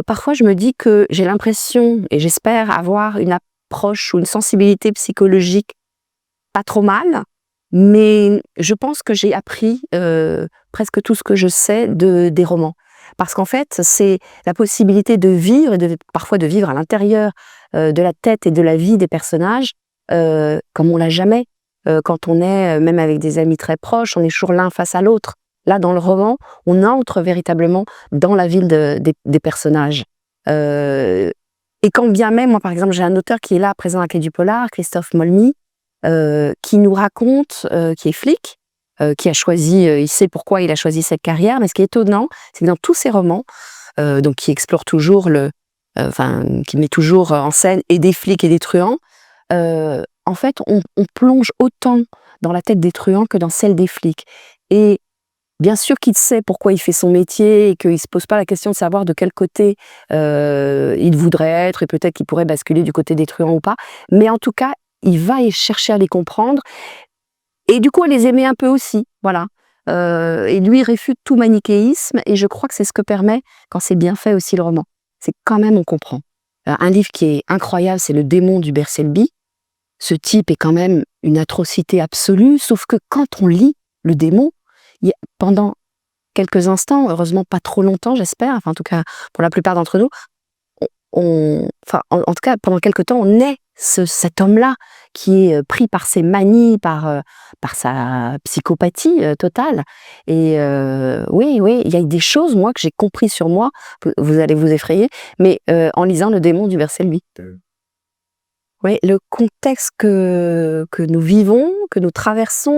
Parfois je me dis que j'ai l'impression et j'espère avoir une approche ou une sensibilité psychologique pas trop mal, mais je pense que j'ai appris, presque tout ce que je sais des romans. Parce qu'en fait, c'est la possibilité de vivre et parfois de vivre à l'intérieur, de la tête et de la vie des personnages, comme on l'a jamais. Quand on est, même avec des amis très proches, on est toujours l'un face à l'autre. Là, dans le roman, on entre véritablement dans la vie des personnages. Heu et quand bien même, moi, par exemple, j'ai un auteur qui est là, présent à Quai du Polar, Christophe Molmy, qui nous raconte, qui est flic, qui a choisi, il sait pourquoi il a choisi cette carrière, mais ce qui est étonnant, c'est que dans tous ses romans, donc qui explore toujours enfin, qui met toujours en scène et des flics et des truands, en fait, on plonge autant dans la tête des truands que dans celle des flics. Et bien sûr qu'il sait pourquoi il fait son métier et qu'il se pose pas la question de savoir de quel côté, il voudrait être et peut-être qu'il pourrait basculer du côté des truands ou pas. Mais en tout cas, il va chercher à les comprendre et du coup à les aimer un peu aussi, voilà. Et lui, il réfute tout manichéisme et je crois que c'est ce que permet, quand c'est bien fait aussi le roman. C'est quand même on comprend. Un livre qui est incroyable, c'est Le démon du Berselby. Ce type est quand même une atrocité absolue, sauf que quand on lit Le démon, pendant quelques instants, heureusement pas trop longtemps j'espère, enfin en tout cas pour la plupart d'entre nous, enfin en tout cas pendant quelque temps on est cet homme-là qui est pris par ses manies, par sa psychopathie totale. Et oui, oui, il y a des choses moi que j'ai compris sur moi, vous allez vous effrayer, mais en lisant Le démon du Berselby. Oui, le contexte que nous vivons, que nous traversons.